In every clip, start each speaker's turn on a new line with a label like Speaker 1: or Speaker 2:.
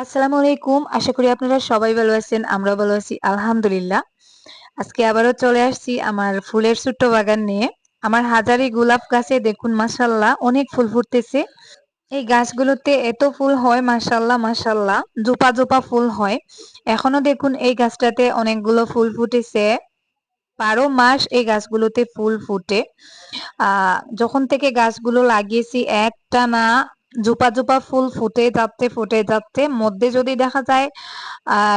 Speaker 1: আসসালামু আলাইকুম। আশা করি আপনারা সবাই ভালো আছেন। আমরাও ভালো আছি আলহামদুলিল্লাহ। আজকে আবারও চলে আসছি আমার ফুলের ছোট্ট বাগান নিয়ে। আমার হাজারি গোলাপ গাছে দেখুন মাশাআল্লাহ অনেক ফুল ফুটতেছে। এই গাছগুলোতে এত ফুল হয় মাশাআল্লাহ মাশাআল্লাহ। জোপা, জোপা ফুল হয়। এখনো দেখুন এই গাছটাতে অনেকগুলো ফুল ফুটেছে। ১২ মাস এই গাছগুলোতে ফুল ফুটে। যখন থেকে গাছগুলো লাগিয়েছি একটানা জোপা, জোপা ফুল ফুটে যাচ্ছে। মধ্যে যদি দেখা যায়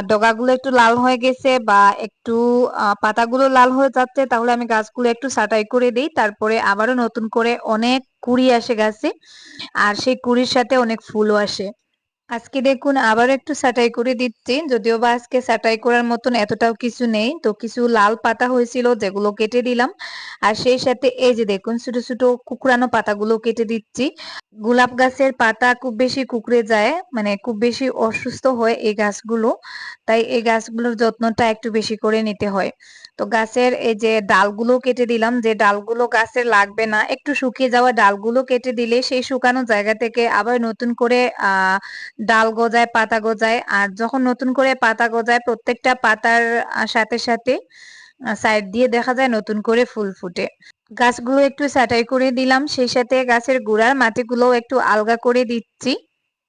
Speaker 1: ডগাগুলো একটু লাল হয়ে গেছে বা একটু পাতাগুলো লাল হয়ে যাচ্ছে তাহলে আমি গাছগুলো একটু ছাঁটাই করে দেই। তারপরে আবারও নতুন করে অনেক কুঁড়ি আসে গাছে। আর সেই কুঁড়ির সাথে অনেক ফুলও আসে। আজকে দেখুন আবার একটু ছাঁটাই করে দিচ্ছি। যদিও বা আজকে ছাঁটাই করার মতন এতটাও কিছু নেই। তো কিছু লাল পাতা হয়েছিল যেগুলো কেটে দিলাম। আর সেই সাথে এই যে দেখুন ছোট, ছোট কুঁকড়ানো পাতাগুলো কেটে দিচ্ছি। গোলাপ গাছের পাতা খুব বেশি কুঁকড়ে যায়, মানে খুব বেশি অসুস্থ হয় এই গাছগুলো। তাই এই গাছগুলোর যত্নটা একটু বেশি করে নিতে হয়। তো গাছের এই যে ডালগুলো কেটে দিলাম, যে ডালগুলো গাছের লাগবে না, একটু শুকিয়ে যাওয়া ডালগুলো কেটে দিলে সেই শুকানো জায়গা থেকে আবার নতুন করে ডাল গজায়, পাতা গজায়। আর যখন নতুন করে পাতা গজায় প্রত্যেকটা পাতার সাথে, সাথে সাইড দিয়ে দেখা যায় নতুন করে ফুল ফুটে। গাছগুলো একটু ছাঁটাই করে দিলাম। সেই সাথে গাছের গোড়ার মাটিগুলোও একটু আলগা করে দিচ্ছি।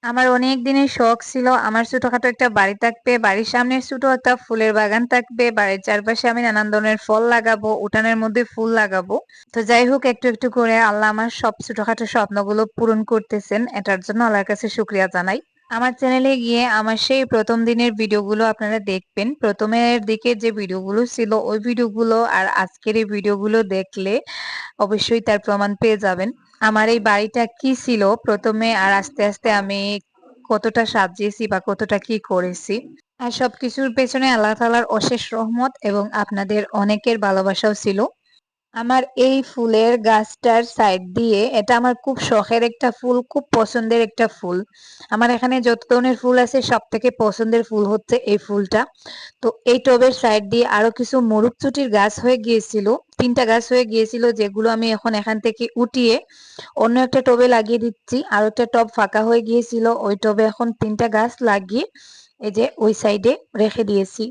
Speaker 1: আমার অনেক দিনের শখ ছিল আমার ছোটখাটো একটা বাড়ি থাকবে, বাড়ির সামনে ছোট একটা ফুলের বাগান থাকবে, বাড়ির চারপাশে আমি নানান ধরনের ফল লাগাবো, উঠানের মধ্যে ফুল লাগাবো। তো যাই হোক একটু একটু করে আল্লাহ আমার সব ছোটখাটো স্বপ্নগুলো পূরণ করতেছেন, এটার জন্য আল্লাহর কাছে শুকরিয়া জানাই। আমার চ্যানেলে গিয়ে আমার সেই প্রথম দিনের ভিডিওগুলো আপনারা দেখবেন। প্রথমের দিকে যে ভিডিওগুলো ছিল ওই ভিডিওগুলো আর আজকের এই ভিডিওগুলো দেখলে অবশ্যই তার প্রমাণ পেয়ে যাবেন। আমার এই বাড়িটা কি ছিল প্রথমে আর আস্তে আস্তে আমি কতটা সাজিয়েছি বা কতটা কি করেছি। আর সবকিছুর পেছনে আল্লাহ তাআলার অশেষ রহমত এবং আপনাদের অনেকের ভালোবাসাও ছিল। আমার এই ফুলের গাছটার সাইড দিয়ে এটা আমার খুব শখের একটা ফুল, খুব পছন্দের একটা ফুল। আমার এখানে যত ধরনের ফুল আছে সব থেকে পছন্দের ফুল হচ্ছে এই ফুলটা। তো এই টবের সাইড দিয়ে আরো কিছু মরুকচুটির গাছ হয়ে গিয়েছিল, ৩টা গাছ হয়ে গিয়েছিল যেগুলো আমি এখন এখান থেকে উঠিয়ে অন্য একটা টবে লাগিয়ে দিচ্ছি। আর একটা টব ফাঁকা হয়ে গিয়েছিল, ওই টবে এখন ৩টা গাছ লাগিয়ে এই যে ওই সাইডে রেখে দিয়েছি।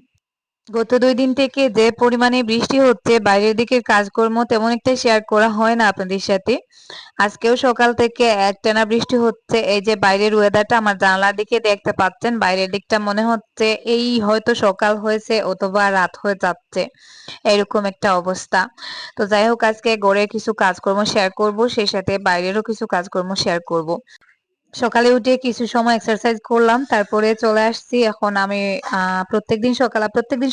Speaker 1: গত ২ দিন থেকে যে পরিমাণে বৃষ্টি হচ্ছে বাইরের দিকের কাজকর্ম তেমন একটা শেয়ার করা হয় না আপনাদের সাথে। আজকেও সকাল থেকে একটানা বৃষ্টি হচ্ছে। এই যে বাইরের ওয়েদারটা আমার জানালার দিকে দেখতে পাচ্ছেন। বাইরের দিকটা মনে হচ্ছে এই হয়তো সকাল হয়েছে অথবা রাত হয়ে যাচ্ছে। এরকম একটা অবস্থা। তো যাই হোক আজকে ঘরের কিছু কাজকর্ম শেয়ার করব, সেই সাথে বাইরেরও কিছু কাজকর্ম শেয়ার করব। সকালে উঠে কিছু সময় এক্সারসাইজ করলাম, তারপরে চলে আসছি। এখন আমি প্রত্যেকদিন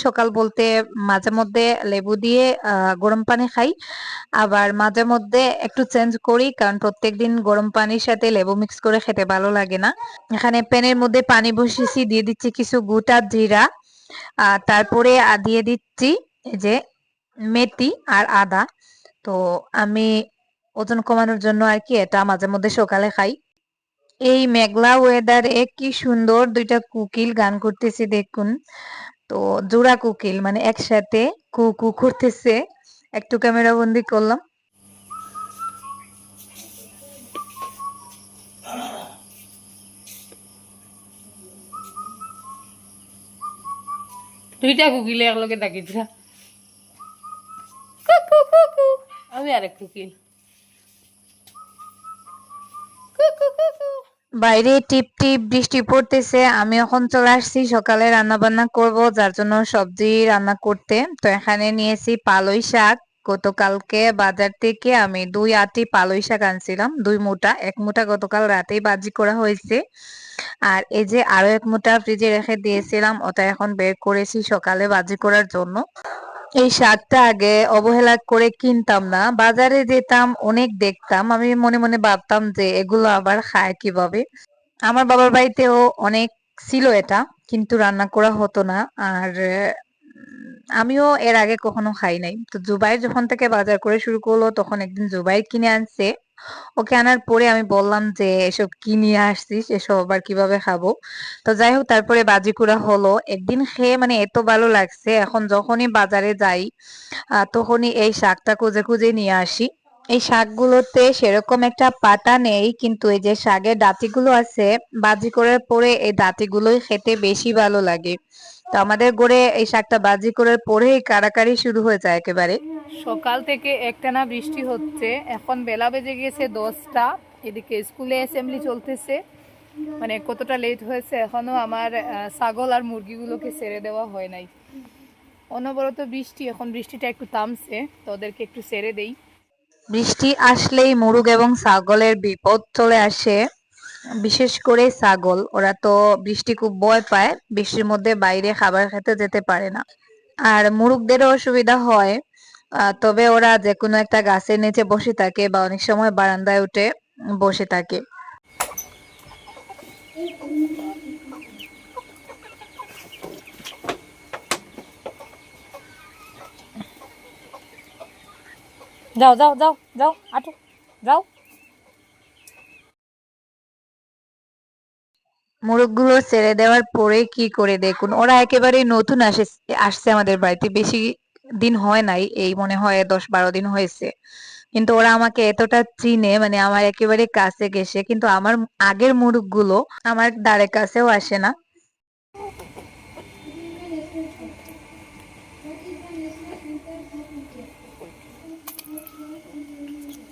Speaker 1: সকাল বলতে মাঝে মধ্যে লেবু দিয়ে গরম পানি খাই, আবার মাঝে মধ্যে একটু চেঞ্জ করি, কারণ প্রত্যেকদিন গরম পানির সাথে লেবু মিক্স করে খেতে ভালো লাগে না। এখানে প্যানের মধ্যে পানি বসিয়েছি, দিয়ে দিচ্ছি কিছু গোটা জিরা, তারপরে দিয়ে দিচ্ছি এই যে মেথি আর আদা। তো আমি ওজন কমানোর জন্য আর কি এটা মাঝে মধ্যে সকালে খাই। এই মেঘলা ওয়েদারে কি সুন্দর ২টা কোকিল গান করতেছে দেখুন। তো জোড়া কোকিল মানে একসাথে কু কু করতেছে। একটু ক্যামেরা বন্দি করলাম।
Speaker 2: দুইটা কুকিলে একলগে ডাকি দিলা কুকু কুকু আমি আরেক কুকিল কুকু কুকু।
Speaker 1: বাইরে টিপ টিপ বৃষ্টি পড়তেছে। আমি এখন চলে আসছি সকালে রান্না বান্না করব, যার জন্য সবজি রান্না করতে। তো এখানে নিয়েছি পালই শাক। গতকালকে বাজার থেকে আমি ২ আঁটি পালই শাক আনছিলাম, ২ মুঠা। ১ মুঠা গতকাল রাতেই ভাজি করা হয়েছে। আর এই যে আরো ১ মুঠা ফ্রিজে রেখে দিয়েছিলাম, ওটা এখন বের করেছি সকালে ভাজি করার জন্য। এই শাকটা আগে অবহেলা করে কিনতাম না, বাজারে যেতাম অনেক দেখতাম, আমি মনে মনে ভাবতাম যে এগুলো আবার খায় কিভাবে। আমার বাবার বাড়িতেও অনেক ছিল এটা, কিন্তু রান্না করা হতো না। আর আমিও এর আগে কখনো খাই নাই। তো জুবাইর যখন থেকে বাজার করে শুরু করলো তখন একদিন জুবাইর কিনে আনছে। ওকে আনার পরে আমি বললাম যে এসব কি নিয়ে আসছিস, এসব আবার কিভাবে খাবো। তো যাই হোক তারপরে বাজি করা হলো। একদিন খেয়ে মানে এত ভালো লাগছে, এখন যখনই বাজারে যাই তখনই এই শাকটা খুঁজে খুঁজে নিয়ে আসি। এই শাকগুলোতে সেরকম একটা পাতা নেই, কিন্তু এই যে শাকের ডাঁটিগুলো আছে, বাজি করার পরে এই ডাঁটিগুলোই খেতে বেশি ভালো লাগে। তো আমাদের গড়ে এই শাকটা বাজি করার পরেই কাড়াকাড়ি শুরু হয়ে যায় একেবারে।
Speaker 2: সকাল থেকে একটানা বৃষ্টি হচ্ছে, এখন বেলা বেজে গিয়েছে 10টা। এদিকে স্কুলে অ্যাসেম্বলি চলতেছে, মানে কতটা লেট হয়েছে, এখনো আমার ছাগল আর মুরগিগুলোকে ছেড়ে দেওয়া হয় নাই। অনবরত বৃষ্টি, এখন বৃষ্টিটা একটু থামছে, তো ওদেরকে একটু ছেড়ে দেই।
Speaker 1: বৃষ্টি আসলেই মুরগ এবং ছাগলের বিপদ চলে আসে। বিশেষ করে ছাগল, ওরা তো বৃষ্টি খুব ভয় পায়, বৃষ্টির মধ্যে বাইরে খাবার খেতে যেতে পারে না। আর মুরগদেরও অসুবিধা হয়। তবে ওরা যে কোনো একটা গাছের নিচে বসে থাকে বা অনেক সময় বারান্দায় উঠে বসে থাকে।
Speaker 2: যাও যাও যাও যাও, আটো, যাও।
Speaker 1: মোরগগুলো ছেড়ে দেওয়ার পরে কি করে দেখুন, ওরা একেবারে নতুন আসছে আমাদের বাড়িতে, বেশি দিন হয় নাই, এই মনে হয় 10-12 দিন হয়েছে। কিন্তু ওরা আমাকে এতটা চিনে, মানে আমার একেবারে কাছে গেছে, কিন্তু আমার আগের মোরগগুলো আমার ধারে কাছেও আসে না।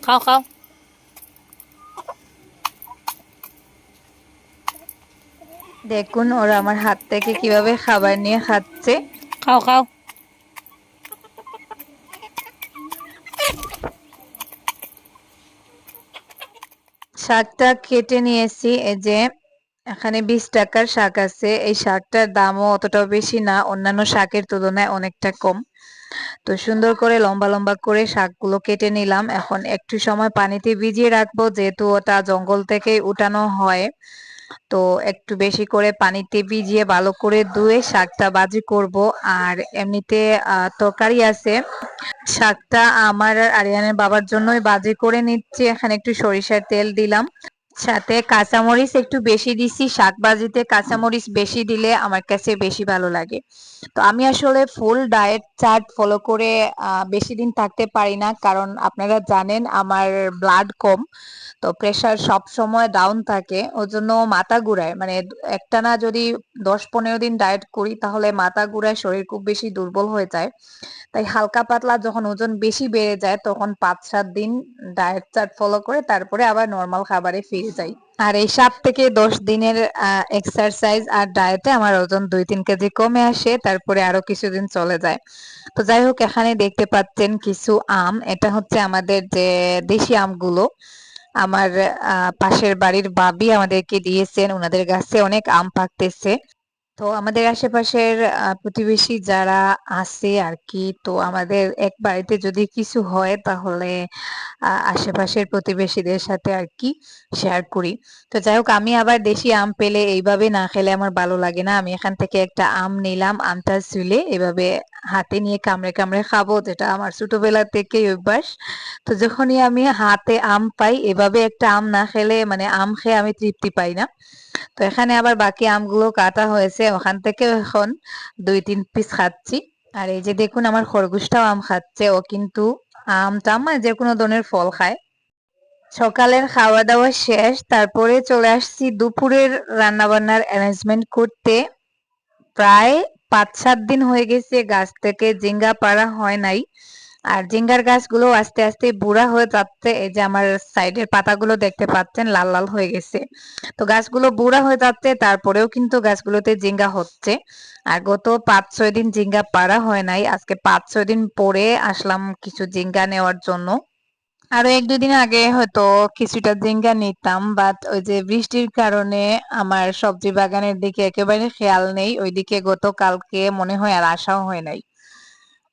Speaker 2: খাও খাও
Speaker 1: দেখুন ওরা আমার হাত থেকে কিভাবে খাবার নিয়ে খাচ্ছে।
Speaker 2: খাও খাও।
Speaker 1: শাকটা কেটে নিয়েছি, এই যে এখানে 20 টাকার শাক আছে। এই শাকটার দামও অতটাও বেশি না, অন্যান্য শাকের তুলনায় অনেকটা কম। তো সুন্দর করে লম্বা লম্বা করে শাকগুলো কেটে নিলাম। এখন একটু সময় পানিতে ভিজিয়ে রাখবো, যেহেতু ওটা জঙ্গল থেকেই উঠানো হয়। তো একটু বেশি করে পানিতে ভিজিয়ে ভালো করে ধুয়ে শাকটা ভাজি করব। আর এমনিতে তরকারি আছে, শাকটা আমার আর আরিয়ানের বাবার জন্যই ভাজি করে নিচ্ছি। এখানে একটু সরিষার তেল দিলাম, সাথে কাঁচামরিচ একটু বেশি দিছি। শাক ভাজিতে কাঁচামরিচ বেশি দিলে আমার কাছে বেশি ভালো লাগে। তো আমি আসলে ফুল ডায়েট চার্ট ফলো করে বেশি দিন থাকতে পারি না, কারণ আপনারা জানেন আমার ব্লাড কম। তো প্রেসার সব সময় ডাউন থাকে, ওজন্য মাথা ঘুরায়, মানে একটানা যদি 10-15 দিন ডায়েট করি তাহলে মাথা ঘুরায়, শরীর খুব বেশি দুর্বল হয়ে যায়। তাই হালকা পাতলা যখন ওজন বেশি বেড়ে যায় তখন 5-7 দিন ডায়েট চার্ট ফলো করে তারপরে আবার নর্মাল খাবারে ফিরে যাই। আর এই 7 থেকে 10 দিনের এক্সারসাইজ আর ডায়েটে আমার ওজন 2-3 কেজি কমে আসে, তারপরে আরো কিছুদিন চলে যায়। তো যাই হোক, এখানে দেখতে পাচ্ছেন কিছু আম, এটা হচ্ছে আমাদের যে দেশি আমগুলো। আমার পাশের বাড়ির ভাবি আমাদেরকে দিয়েছেন, ওনাদের গাছে অনেক আম পাকতেছে। তো আমাদের আশেপাশের প্রতিবেশী যারা আছে আর কি, তো আমাদের এক বাড়িতে যদি কিছু হয় তাহলে আশেপাশের প্রতিবেশীদের সাথে আর কি শেয়ার করি। তো যাই হোক, আমি আবার দেশি আম পেলে এইভাবে না খেলে আমার ভালো লাগে না। আমি এখান থেকে একটা আম নিলাম, আমটা ছুলে এভাবে হাতে নিয়ে কামড়ে কামড়ে খাবো, যেটা আমার ছোটবেলা থেকেই অভ্যাস। তো যখনই আমি হাতে আম পাই, এভাবে একটা আম না খেলে, মানে আম খেয়ে আমি তৃপ্তি পাই না। তো এখানে আবার বাকি আমগুলো কাটা হয়েছে, ওখান থেকে এখন 2-3 পিস খাচ্ছি। আর এই যে দেখুন আমার খরগোশটাও আম খাচ্ছে, ও কিন্তু আম টাম মানে যে কোনো ধরনের ফল খায়। সকালের খাওয়া দাওয়া শেষ, তারপরে চলে আসছি দুপুরের রান্না বান্নার অ্যারেঞ্জমেন্ট করতে। প্রায় 5-7 দিন হয়ে গেছে গাছ থেকে জিঙ্গা পাড়া হয় নাই। আর জিঙ্গার গাছগুলো আস্তে আস্তে বুড়া হয়ে যাচ্ছে, এই যে আমার সাইডের পাতাগুলো দেখতে পাচ্ছেন লাল লাল হয়ে গেছে। তো গাছগুলো বুড়া হয়ে যাচ্ছে, তারপরেও কিন্তু গাছগুলোতে জিঙ্গা হচ্ছে। আর গত 5-6 দিন জিঙ্গা পাড়া হয় নাই, আজকে 5-6 দিন পরে আসলাম কিছু জিঙ্গা নেওয়ার জন্য। আরো 1-2 দিন আগে হয়তো কিছুটা জিঙ্গা নিতাম, বাট ওই যে বৃষ্টির কারণে আমার সবজি বাগানের দিকে একেবারে খেয়াল নেই, ওইদিকে গতকালকে মনে হয় আর আসাও হয় নাই।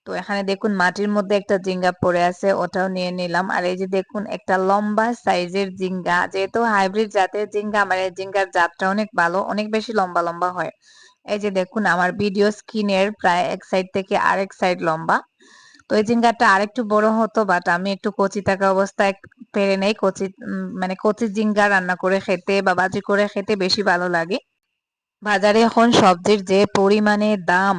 Speaker 1: তো এখানে দেখুন মাটির মধ্যে একটা জিঙ্গা পড়ে আছে, ওটাও নিয়ে নিলাম। আর এই যে দেখুন একটা লম্বা সাইজের জিঙ্গা, যেহেতু হাইব্রিড জাতের জিঙ্গা, আমার এই জিঙ্গার জাতটা অনেক ভালো, অনেক বেশি লম্বা লম্বা হয়। এই যে দেখুন আমার ভিডিও স্ক্রিনের প্রায় এক সাইড থেকে আরেক সাইড লম্বা। তো এই জিঙ্গাটা আরেকটু বড় হতো, বাট আমি একটু কচি থাকা অবস্থায় পেরে নেই। কচি মানে কচি জিঙ্গা রান্না করে খেতে বা ভাজি করে খেতে বেশি ভালো লাগে। বাজারে এখন সবজির যে পরিমাণে দাম,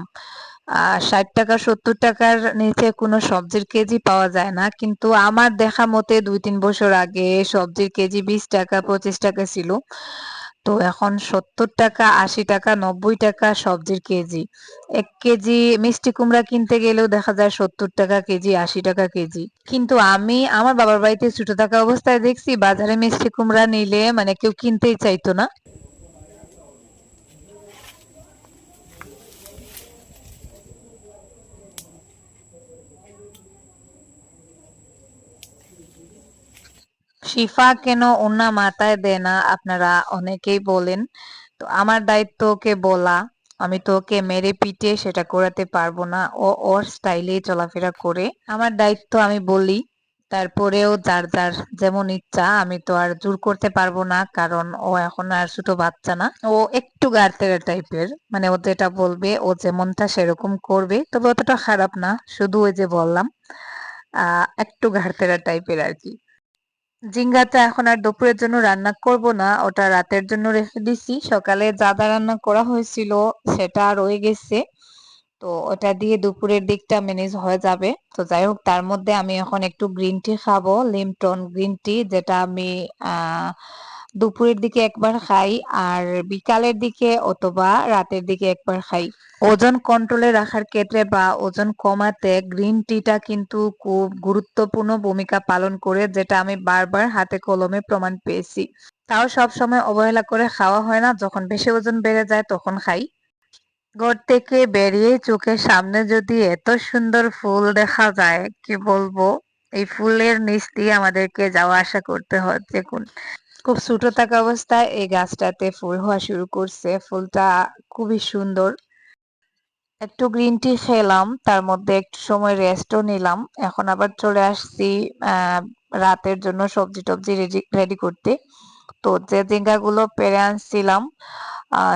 Speaker 1: ৳৬০ ৳৭০ নিচে কোনো সবজির কেজি পাওয়া যায় না। কিন্তু আমার দেখা মতে ২-৩ বছর আগে সবজির কেজি ৳২০ ৳২৫ ছিল। তো এখন ৳৭০, ৳৮০, ৳৯০ সবজির কেজি। ১ কেজি মিষ্টি কুমড়া কিনতে গেলেও দেখা যায় ৳৭০ কেজি, ৳৮০ কেজি। কিন্তু আমি আমার বাবার বাড়িতে ছোট থাকা অবস্থায় দেখছি বাজারে মিষ্টি কুমড়া নিলে মানে কেউ কিনতেই চাইতো না। শিফা কেন ওড়না মাথায় দেয় না আপনারা অনেকেই বলেন। তো আমার দায়িত্ব ওকে বলা। আমি তো ওকে মেরে পিটে সেটা করাতে পারবো না। ও ওর স্টাইলেই চলাফেরা করে। আমার দায়িত্ব আমি বলি। তারপরেও যার যার যেমন ইচ্ছা আমি তো আর জোর করতে পারবো না কারণ ও এখন আর ছোট বাচ্চা না। ও একটু গারতেরা টাইপের। মানে ও যেটা বলবে ও যেমনটা সেরকম করবে। তবে অতটা খারাপ না। শুধু ওই যে বললাম একটু ঘাড়তেরা টাইপের আরকি। ঝিঙ্গাটা এখন আর দুপুরের জন্য রান্না করব না, ওটা রাতের জন্য রেখে দিছি। সকালে যা যা রান্না করা হয়েছিল সেটা রয়ে গেছে। তো ওটা দিয়ে দুপুরের দিকটা ম্যানেজ হয়ে যাবে। তো যাই হোক তার মধ্যে আমি এখন একটু গ্রিন টি খাবো, লিমটন গ্রিন টি যেটা আমি দুপুরের দিকে একবার খাই আর বিকালের দিকে অথবা রাতের দিকে একবার খাই। ওজন কন্ট্রোলে রাখার ক্ষেত্রে বা ওজন কমাতে গ্রিন টিটা কিন্তু খুব গুরুত্বপূর্ণ ভূমিকা পালন করে যেটা আমি বারবার হাতে কলমে প্রমাণ পেয়েছি। তাও সবসময় অবহেলা করে খাওয়া হয় না, যখন বেশি ওজন বেড়ে যায় তখন খাই। ঘর থেকে বেরিয়েই চোখের সামনে যদি এত সুন্দর ফুল দেখা যায় কি বলবো, এই ফুলের নিচ দিয়ে আমাদেরকে যাওয়া আসা করতে হয় দেখুন। খুব ছোট থাকা অবস্থায় এই গাছটাতে ফুল হওয়া শুরু করছে, ফুলটা খুবই সুন্দর। একটু গ্রিন টি খেলাম, তার মধ্যে একটু সময় রেস্টও নিলাম। এখন আবার চলে আসছি রাতের জন্য সবজি টবজি রেডি করতে। তো যে ঝিঙ্গাগুলো পেড়ে আনছিলাম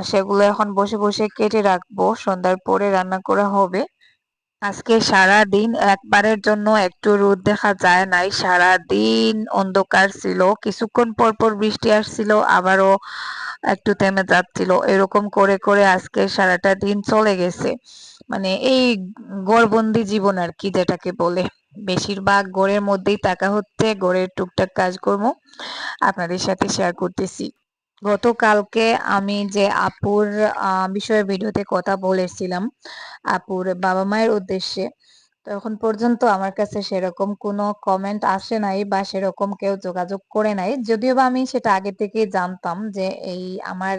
Speaker 1: সেগুলো এখন বসে বসে কেটে রাখবো, সন্ধ্যার পরে রান্না করা হবে। আজকে সারাদিন একবারের জন্য একটু রোদ দেখা যায় নাই, সারাদিন অন্ধকার ছিল, কিছুক্ষণ পর পর বৃষ্টি আসছিল আবারও একটু থেমে যাচ্ছিল, এরকম করে করে আজকে সারাটা দিন চলে গেছে। মানে এই ঘরবন্দি জীবন আর কি যেটাকে বলে, বেশিরভাগ ঘরের মধ্যেই থাকা হচ্ছে, ঘরের টুকটাক কাজকর্ম আপনাদের সাথে শেয়ার করতেছি। গতকালকে আমি যে আপুর বিষয়ে ভিডিওতে কথা বলেছিলাম, আপুর বাবা মায়ের উদ্দেশ্যে, তো এখন পর্যন্ত আমার কাছে সেরকম কোনো কমেন্ট আসে নাই বা সেরকম কেউ যোগাযোগ করে নাই, যদিও বা আমি সেটা আগে থেকেই জানতাম যে এই আমার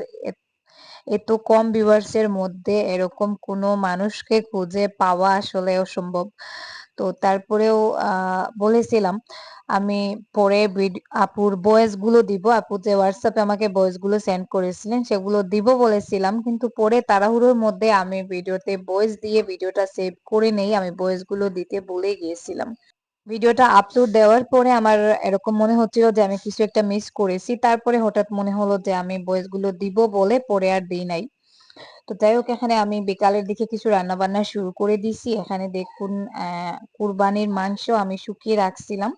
Speaker 1: এত কম ভিউয়ার্স এর মধ্যে এরকম কোনো মানুষকে খুঁজে পাওয়া আসলে অসম্ভব। তো তারপরেও বলেছিলাম আমি পরে আপুর ভয়েস গুলো দিব, আপু যে হোয়াটসঅ্যাপে আমাকে ভয়েস গুলো সেন্ড করেছিলেন সেগুলো দিব বলেছিলাম, কিন্তু পরে তাড়াহুড়োর মধ্যে আমি ভিডিওতে ভয়েস দিয়ে ভিডিওটা সেভ করে নেই, আমি ভয়েস গুলো দিতে ভুলে গিয়েছিলাম। ভিডিওটা আপলোড দেওয়ার পরে আমার এরকম মনে হচ্ছিল যে আমি কিছু একটা মিস করেছি, তারপরে হঠাৎ মনে হলো যে আমি ভয়েস গুলো দিব বলে পরে আর দিই নাই। তো যাই হোক এখানে আমি বিকালের দিকে কিছু রান্না বান্না শুরু করে দিছি। এখানে দেখুন কুরবানির মাংস আমি শুকিয়ে রাখছিলাম,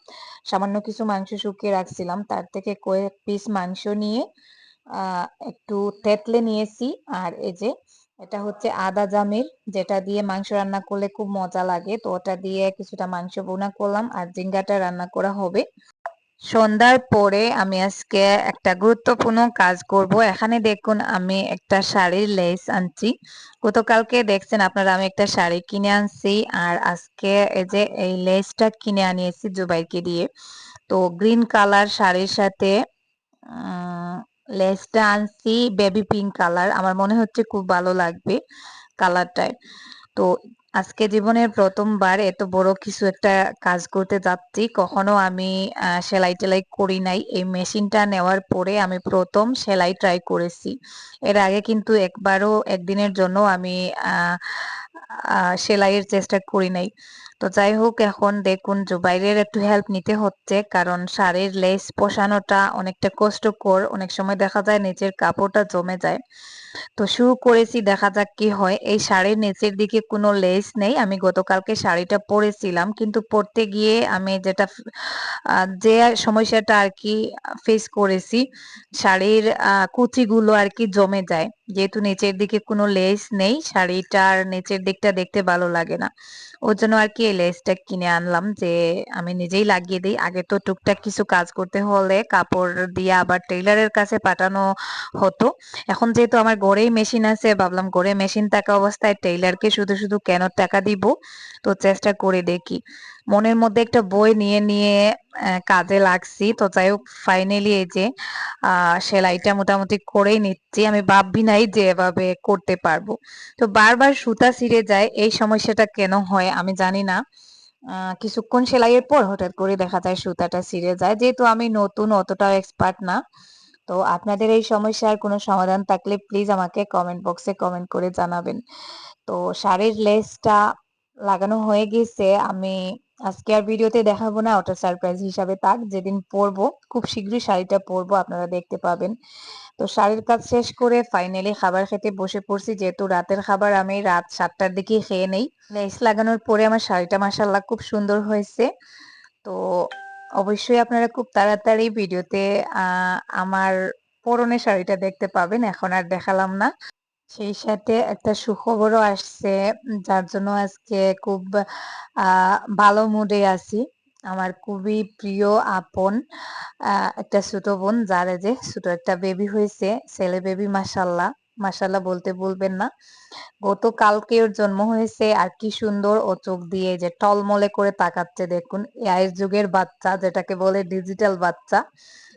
Speaker 1: সামান্য কিছু মাংস শুকিয়ে রাখছিলাম, তার থেকে কয়েক পিস মাংস নিয়ে একটু তেঁতলে নিয়েছি। আর এই যে এটা হচ্ছে আদা জামির, যেটা দিয়ে মাংস রান্না করলে খুব মজা লাগে, তো ওটা দিয়ে কিছুটা মাংস ভুনা করলাম আর জিঙ্গাটা রান্না করা হবে। সন্ধ্যার পরে আমি আজকে একটা গুরুত্বপূর্ণ কাজ করব। এখানে দেখুন আমি একটা শাড়ির লেস আনছি। গতকালকে দেখছেন আপনারা আমি একটা শাড়ি কিনে আনছি আর আজকে এই যে এই লেসটা কিনে আনিয়েছি জুবাইকে দিয়ে। তো গ্রিন কালার শাড়ির সাথে লেসটা আনছি বেবি পিঙ্ক কালার, আমার মনে হচ্ছে খুব ভালো লাগবে কালারটায়। তো আজকে জীবনের প্রথমবার এত বড় কিছু একটা কাজ করতে যাচ্ছি, কখনো আমি সেলাই টেলাই করি নাই, এই মেশিনটা নেওয়ার পরে আমি প্রথম সেলাই ট্রাই করেছি। এর আগে কিন্তু একবারও একদিনের জন্য আমি সেলাইয়ের চেষ্টা করি নাই। তো যাই হোক, এখন দেখুন জুবাইরের একটু হেল্প নিতে হচ্ছে, কারণ শাড়ির লেস পোষানোটা অনেকটা কষ্টকর, অনেক সময় দেখা যায় নিচের কাপড়টা জমে যায়। তো শুরু করেছি, দেখা যাক কি হয়। এই শাড়ির নিচের দিকে কোনো লেস নেই। আমি গতকালকে শাড়িটা পরেছিলাম, কিন্তু পরতে গিয়ে আমি যে সমস্যাটা আর কি ফেস করেছি, শাড়ির কুচিগুলো আর কি জমে যায়। যেহেতু নিচের দিকে কোনো লেস নেই, শাড়িটার নিচের দিকটা দেখতে ভালো লাগে না। ওর জন্য আর কি এই লেসটা কিনে আনলাম, যে আমি নিজেই লাগিয়ে দিই। আগে তো টুকটাক কিছু কাজ করতে হলে কাপড় দিয়ে আবার টেইলারের কাছে পাঠানো হতো। এখন যেহেতু আমার ঘরেই মেশিন আছে, ভাবলাম ঘরে মেশিন থাকা অবস্থায় টেইলারকে শুধু শুধু কেন টাকা দিব, তো চেষ্টা করে দেখি। মনের মধ্যে একটা বই নিয়ে নিয়ে কাজে লাগছি। তো যাই হোক, ফাইনালি এই যে সেলাইটা মোটামুটি করেই নিচ্ছি। আমি ভাবি নাই যে এভাবে করতে পারবো। তো বারবার সুতা ছিঁড়ে যায়, এই সমস্যাটা কেন হয় আমি জানি না। কিছুক্ষণ সেলাইয়ের পর হঠাৎ করে দেখা যায় সুতাটা ছিঁড়ে যায়। যেহেতু আমি নতুন, অতটাও এক্সপার্ট না। তো আপনাদের এই সমস্যার কোনো সমাধান থাকলে প্লিজ আমাকে কমেন্ট বক্সে কমেন্ট করে জানাবেন। তো শাড়ির লেসটা লাগানো হয়ে গেছে। আমি আজকে আর ভিডিওতে দেখাবো না, ওটা সারপ্রাইজ হিসাবে থাক। যেদিন পরবো, খুব শীঘ্রই শাড়িটা পরবো, আপনারা দেখতে পাবেন। তো শাড়ির কাজ শেষ করে ফাইনালি খাবার খেতে বসে পড়ছি। যেহেতু রাতের খাবার আমি রাত 7টার দিকে খেয়ে নেই। লেস লাগানোর পরে আমার শাড়িটা মাশাআল্লাহ খুব সুন্দর হয়েছে। তো অবশ্যই আপনারা খুব তাড়াতাড়ি ভিডিওতে আমার পরনের শাড়িটা দেখতে পাবেন। এখন আর দেখালাম না। সেই সাথে একটা সুখবরও আসছে, যার জন্য আজকে খুব ভালো মুডে আছি। আমার খুবই প্রিয় আপন একটা ছোট বোন, যার এই যে ছোট একটা বেবি হয়েছে, ছেলে বেবি। মাশাল্লাহ, মাশাল্লাহ বলতে ভুলবেন না। গতকালকে ওর জন্ম হয়েছে, আর কি সুন্দর ও চোখ দিয়ে যে টলমলে করে তাকাচ্ছে দেখুন। এআই এর যুগের বাচ্চা, যেটাকে বলে ডিজিটাল বাচ্চা,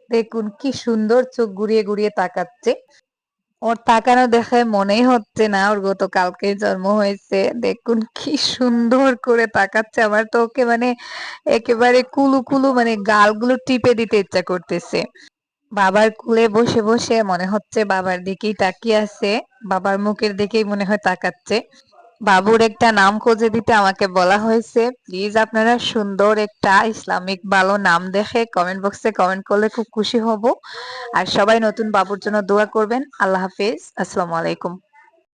Speaker 1: দেখুন কি সুন্দর চোখ ঘুরিয়ে ঘুরিয়ে তাকাচ্ছে। ওর তাকানো দেখে মনেই হচ্ছে না ওর গতকালকে জন্ম হয়েছে। দেখুন কি সুন্দর করে তাকাচ্ছে, আমার তো ওকে মানে একেবারে কুলু কুলু, মানে গালগুলো টিপে দিতে ইচ্ছা করতেছে। বাবার কুলে বসে বসে মনে হচ্ছে বাবার দিকেই তাকিয়ে আছে, বাবার মুখের দিকেই মনে হয় তাকাচ্ছে। বাবুর একটা নাম খুঁজে দিতে আমাকে বলা হয়েছে। প্লিজ আপনারা সুন্দর একটা ইসলামিক ভালো নাম দেখে কমেন্ট বক্সে কমেন্ট করলে খুব খুশি হব। আর সবাই নতুন বাবুর জন্য দোয়া করবেন। আল্লাহ হাফেজ, আসসালামু আলাইকুম।